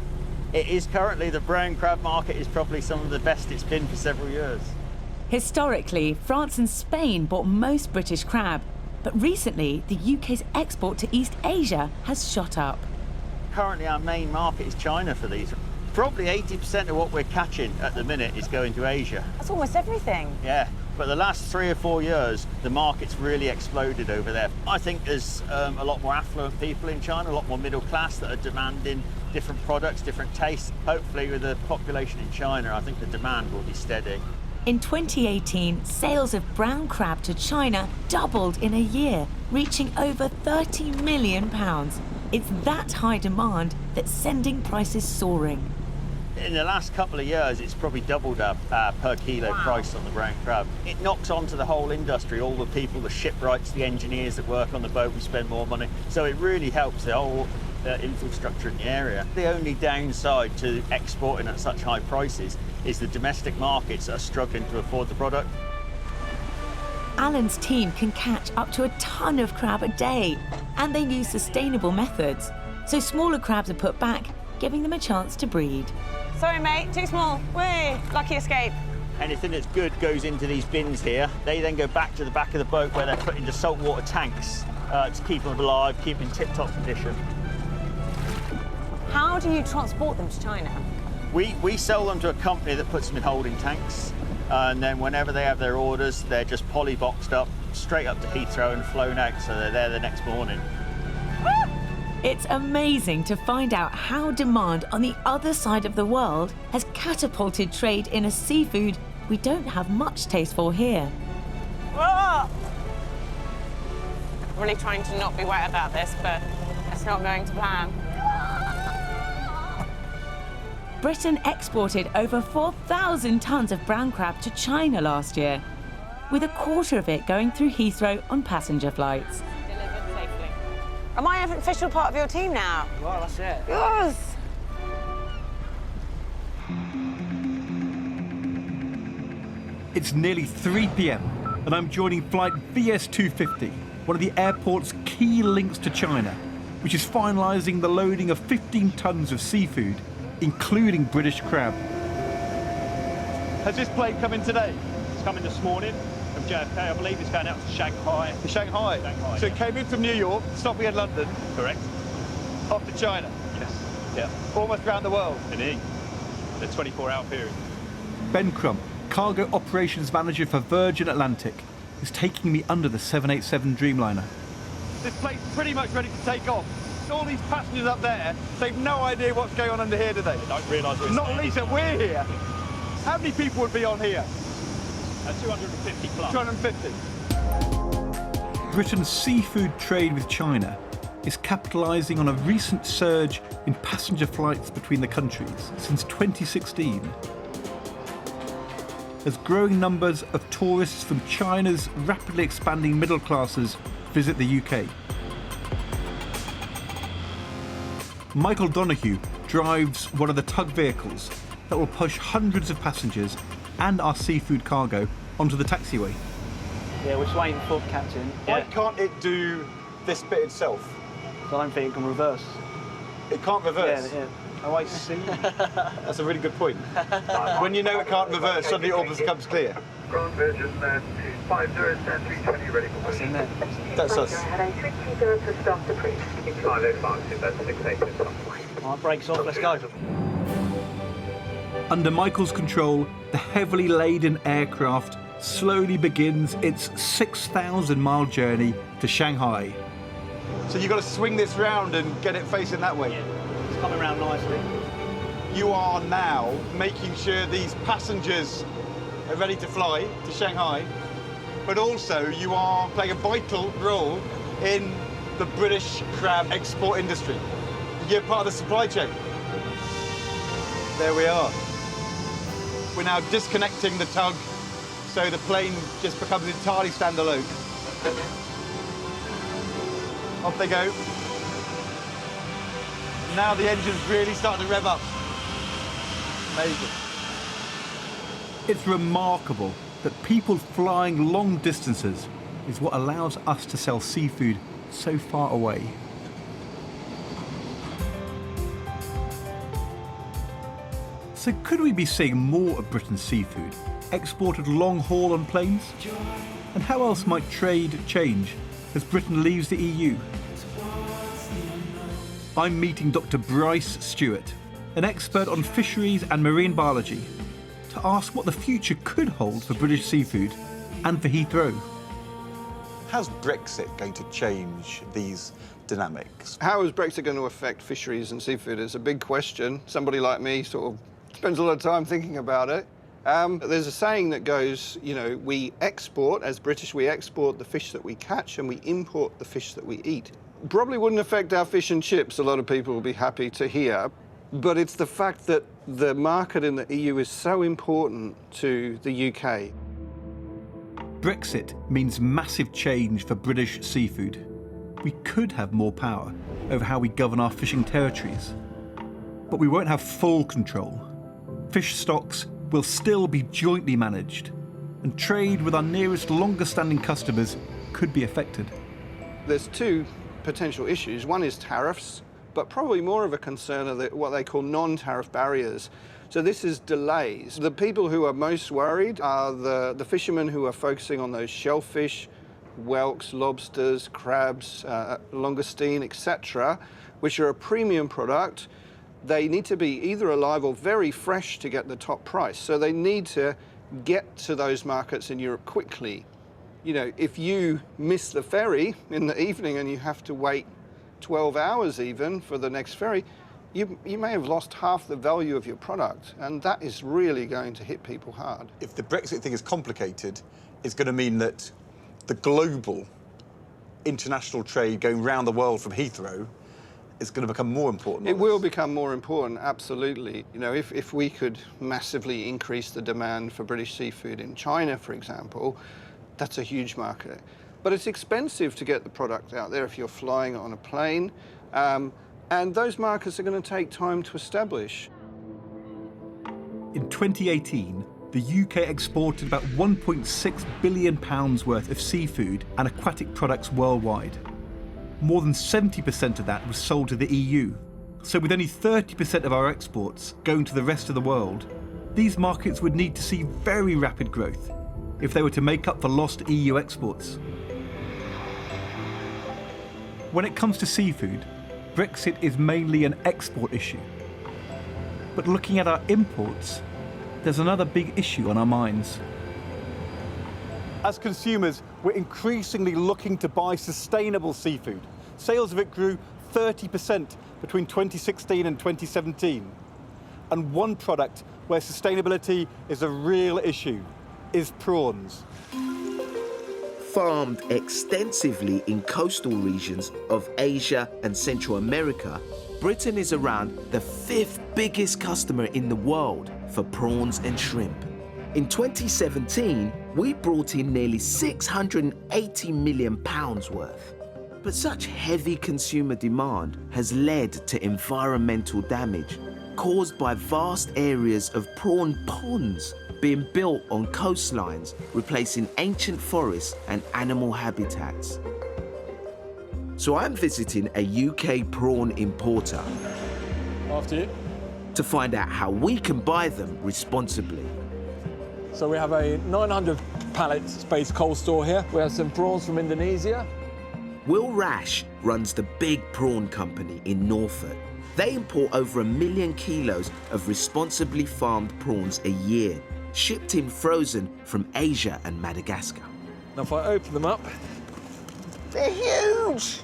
It is currently. The brown crab market is probably some of the best it's been for several years. Historically, France and Spain bought most British crab, but recently the UK's export to East Asia has shot up. Currently our main market is China for these. Probably 80% of what we're catching at the minute is going to Asia. That's almost everything. Yeah, but the last 3 or 4 years, the market's really exploded over there. I think there's a lot more affluent people in China, a lot more middle class that are demanding different products, different tastes. Hopefully with the population in China, I think the demand will be steady. In 2018, sales of brown crab to China doubled in a year, reaching over £30 million. It's that high demand that's sending prices soaring. In the last couple of years, it's probably doubled our per kilo price on the brown crab. It knocks onto the whole industry, all the people, the shipwrights, the engineers that work on the boat, we spend more money. So it really helps the whole infrastructure in the area. The only downside to exporting at such high prices is the domestic markets are struggling to afford the product. Alan's team can catch up to a ton of crab a day, and they use sustainable methods. So smaller crabs are put back, giving them a chance to breed. Sorry, mate, too small. Whee! Lucky escape. Anything that's good goes into these bins here. They then go back to the back of the boat where they're put into saltwater tanks to keep them alive, keep them in tip-top condition. How do you transport them to China? We sell them to a company that puts them in holding tanks, and then whenever they have their orders, they're just poly-boxed up, straight up to Heathrow and flown out, so they're there the next morning. It's amazing to find out how demand on the other side of the world has catapulted trade in a seafood we don't have much taste for here. Whoa! I'm really trying to not be wet about this, but it's not going to plan. Britain exported over 4,000 tonnes of brown crab to China last year, with a quarter of it going through Heathrow on passenger flights. Delivered safely. Am I an official part of your team now? Well, that's it. Yes! It's nearly 3 p.m. and I'm joining flight VS250 one of the airport's key links to China, which is finalising the loading of 15 tonnes of seafood, including British crab. Has this plane come in today? It's coming this morning from JFK, I believe. It's going out to Shanghai. To Shanghai? Shanghai, so yeah. it came in from New York, stopping in London. Correct. Off to China. Yes. Yeah. Almost around the world. Indeed. The 24-hour period. Ben Crump, Cargo Operations Manager for Virgin Atlantic, is taking me under the 787 Dreamliner. This plane's pretty much ready to take off. All these passengers up there, they've no idea what's going on under here, do they? They don't realise we're Not least that we're here. How many people would be on here? 250 plus. 250. Britain's seafood trade with China is capitalising on a recent surge in passenger flights between the countries since 2016. As growing numbers of tourists from China's rapidly expanding middle classes visit the UK. Michael Donoghue drives one of the tug vehicles that will push hundreds of passengers and our seafood cargo onto the taxiway. Yeah, we're just waiting for Captain. Why can't it do this bit itself? I don't think it can reverse. It can't reverse? Yeah. Oh, I see. That's a really good point. When you know it can't reverse, suddenly it all becomes clear. Ground Virgin and 5010-320 ready for What's in there? That's us. Alright, brakes off, let's go. Under Michael's control, the heavily laden aircraft slowly begins its 6,000-mile journey to Shanghai. So you've got to swing this round and get it facing that way? Yeah, it's coming around nicely. You are now making sure these passengers are ready to fly to Shanghai, but also you are playing a vital role in the British crab export industry. You're part of the supply chain. There we are. We're now disconnecting the tug, so the plane just becomes entirely standalone. Off they go. Now the engine's really starting to rev up. Amazing. It's remarkable that people flying long distances is what allows us to sell seafood so far away. So could we be seeing more of Britain's seafood exported long haul on planes? And how else might trade change as Britain leaves the EU? I'm meeting Dr. Bryce Stewart, an expert on fisheries and marine biology, to ask what the future could hold for British seafood and for Heathrow. How's Brexit going to change these dynamics? How is Brexit going to affect fisheries and seafood is a big question. Somebody like me sort of spends a lot of time thinking about it. There's a saying that goes, you know, we export, as British, we export the fish that we catch and we import the fish that we eat. Probably wouldn't affect our fish and chips, a lot of people will be happy to hear, but it's the fact that the market in the EU is so important to the UK. Brexit means massive change for British seafood. We could have more power over how we govern our fishing territories, but we won't have full control. Fish stocks will still be jointly managed, and trade with our nearest longer-standing customers could be affected. There's two potential issues. One is tariffs, but probably more of a concern are what they call non-tariff barriers. So this is delays. The people who are most worried are the fishermen who are focusing on those shellfish, whelks, lobsters, crabs, langoustine, etc., which are a premium product. They need to be either alive or very fresh to get the top price. So they need to get to those markets in Europe quickly. You know, if you miss the ferry in the evening and you have to wait 12 hours even for the next ferry, you may have lost half the value of your product, and that is really going to hit people hard. If the Brexit thing is complicated, it's going to mean that the global international trade going around the world from Heathrow is going to become more important. It will become more important, absolutely. You know, if we could massively increase the demand for British seafood in China, for example, that's a huge market. But it's expensive to get the product out there if you're flying on a plane, and those markets are going to take time to establish. In 2018, the UK exported about £1.6 billion worth of seafood and aquatic products worldwide. More than 70% of that was sold to the EU. So with only 30% of our exports going to the rest of the world, these markets would need to see very rapid growth if they were to make up for lost EU exports. When it comes to seafood, Brexit is mainly an export issue. But looking at our imports, there's another big issue on our minds. As consumers, we're increasingly looking to buy sustainable seafood. Sales of it grew 30% between 2016 and 2017. And one product where sustainability is a real issue is prawns. Farmed extensively in coastal regions of Asia and Central America, Britain is around the 5th biggest customer in the world for prawns and shrimp. In 2017, we brought in nearly £680 million worth. But such heavy consumer demand has led to environmental damage caused by vast areas of prawn ponds being built on coastlines, replacing ancient forests and animal habitats. So I'm visiting a UK prawn importer. After you. To find out how we can buy them responsibly. So we have a 900 pallet space cold store here. We have some prawns from Indonesia. Will Rash runs the Big Prawn Company in Norfolk. They import over 1 million kilos of responsibly farmed prawns a year, shipped in frozen from Asia and Madagascar. Now if I open them up, They're huge!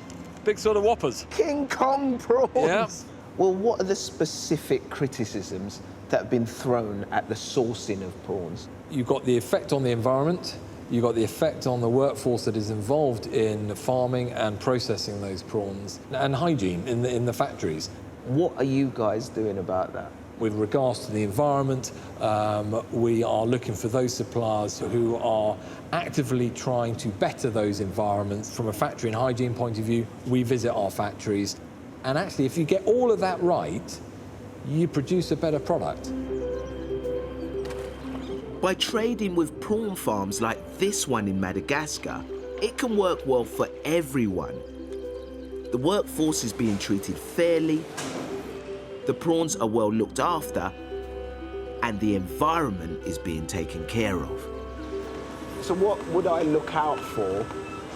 big sort of whoppers. King Kong prawns! Yeah. Well, what are the specific criticisms that have been thrown at the sourcing of prawns? You've got the effect on the environment, you've got the effect on the workforce that is involved in farming and processing those prawns, and hygiene in the factories. What are you guys doing about that? With regards to the environment, we are looking for those suppliers who are actively trying to better those environments. From a factory and hygiene point of view, we visit our factories. And actually, if you get all of that right, you produce a better product. By trading with prawn farms like this one in Madagascar, it can work well for everyone. The workforce is being treated fairly, the prawns are well looked after, and the environment is being taken care of. So what would I look out for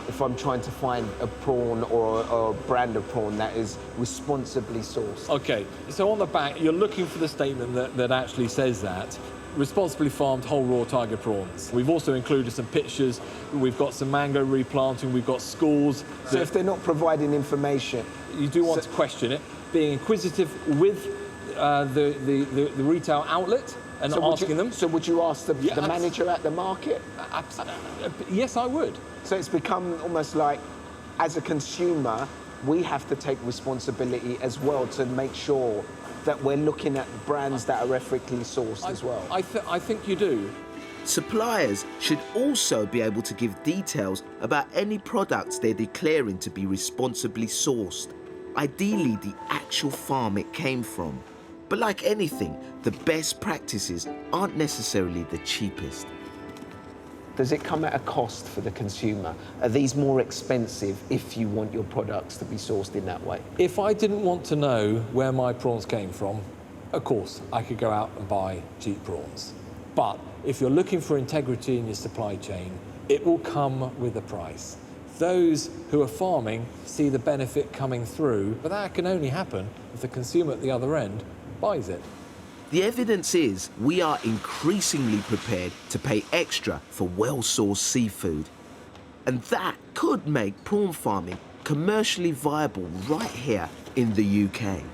if I'm trying to find a prawn or a brand of prawn that is responsibly sourced? Okay, so on the back, you're looking for the statement that actually says that. Responsibly farmed whole raw tiger prawns. We've also included some pictures. We've got some mango replanting, we've got schools. So if they're not providing information? You do want to question it, being inquisitive with the retail outlet and asking them. So would you ask the manager at the market? Yes, I would. So it's become almost like, as a consumer, we have to take responsibility as well to make sure that we're looking at brands that are ethically sourced as well. I think you do. Suppliers should also be able to give details about any products they're declaring to be responsibly sourced. Ideally, the actual farm it came from. But like anything, the best practices aren't necessarily the cheapest. Does it come at a cost for the consumer? Are these more expensive if you want your products to be sourced in that way? If I didn't want to know where my prawns came from, of course, I could go out and buy cheap prawns. But if you're looking for integrity in your supply chain, it will come with a price. Those who are farming see the benefit coming through, but that can only happen if the consumer at the other end buys it. The evidence is we are increasingly prepared to pay extra for well-sourced seafood. And that could make prawn farming commercially viable right here in the UK.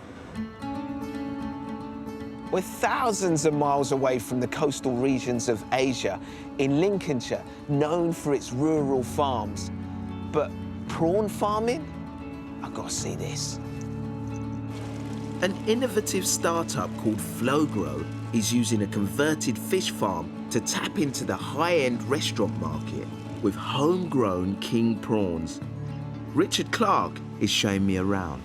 We're thousands of miles away from the coastal regions of Asia, in Lincolnshire, known for its rural farms. But prawn farming? I've got to see this. An innovative startup called FlowGrow is using a converted fish farm to tap into the high-end restaurant market with homegrown king prawns. Richard Clark is showing me around.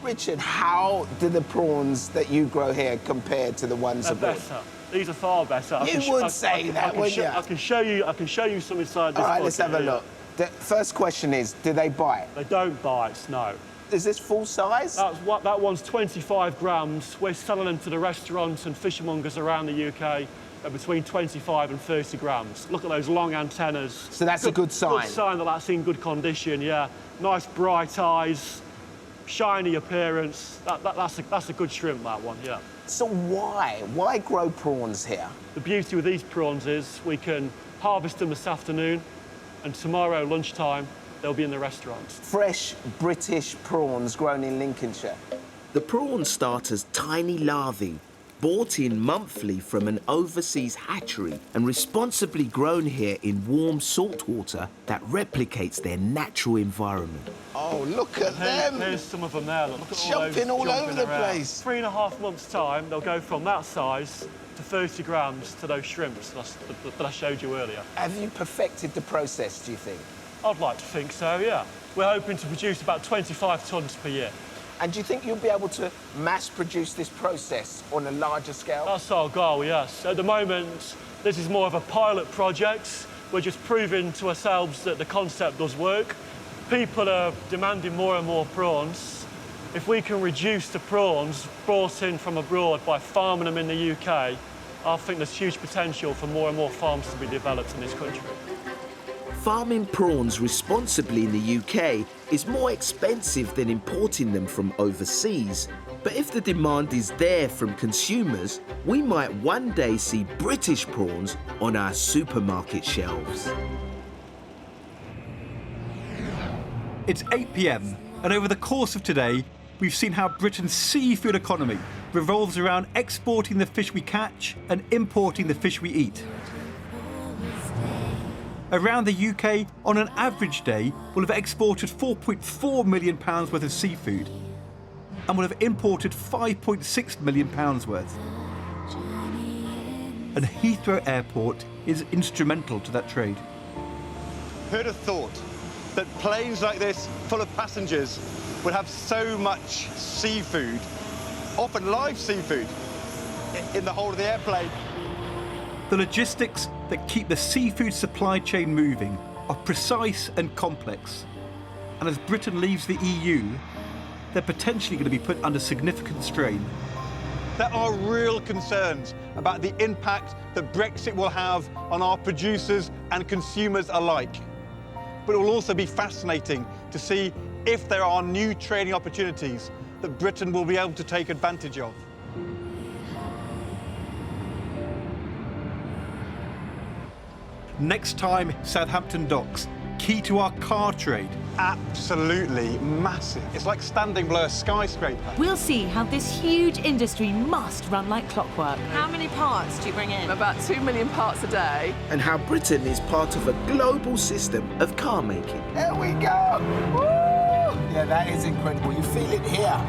Richard, how do the prawns that you grow here compare to the ones abroad? Better. These are far better. You would say that, wouldn't you? I can show you some inside this. All right, pod let's have a here. look. The first question is, do they bite? They don't bite, no. Is this full size? That one's 25 grams. We're selling them to the restaurants and fishmongers around the UK at between 25 and 30 grams. Look at those long antennas. So that's a good sign? Good sign that that's in good condition, yeah. Nice bright eyes, shiny appearance. That's a good shrimp, that one, yeah. So why? Why grow prawns here? The beauty with these prawns is we can harvest them this afternoon, and tomorrow lunchtime they'll be in the restaurants. Fresh British prawns grown in Lincolnshire. The prawns start as tiny larvae, bought in monthly from an overseas hatchery and responsibly grown here in warm salt water that replicates their natural environment. Oh, look at them! Here's some of them there. Look at jumping all over the place. 3.5 months' time, they'll go from that size to 30 grams to those shrimps that I showed you earlier. Have you perfected the process, do you think? I'd like to think so, yeah. We're hoping to produce about 25 tonnes per year. And do you think you'll be able to mass produce this process on a larger scale? That's our goal, yes. At the moment, this is more of a pilot project. We're just proving to ourselves that the concept does work. People are demanding more and more prawns. If we can reduce the prawns brought in from abroad by farming them in the UK, I think there's huge potential for more and more farms to be developed in this country. Farming prawns responsibly in the UK is more expensive than importing them from overseas. But if the demand is there from consumers, we might one day see British prawns on our supermarket shelves. It's 8 p.m, and over the course of today, we've seen how Britain's seafood economy revolves around exporting the fish we catch and importing the fish we eat. Around the UK, on an average day, will have exported £4.4 million worth of seafood and will have imported £5.6 million worth. And Heathrow Airport is instrumental to that trade. Who'd have thought that planes like this, full of passengers, would have so much seafood, often live seafood, in the hold of the airplane? The logistics that keep the seafood supply chain moving are precise and complex. And as Britain leaves the EU, they're potentially going to be put under significant strain. There are real concerns about the impact that Brexit will have on our producers and consumers alike. But it will also be fascinating to see if there are new trading opportunities that Britain will be able to take advantage of. Next time, Southampton docks, key to our car trade. Absolutely massive. It's like standing below a skyscraper. We'll see how this huge industry must run like clockwork. How many parts do you bring in? About 2 million parts a day. And how Britain is part of a global system of car making. There we go! Woo! Yeah, that is incredible. You feel it here.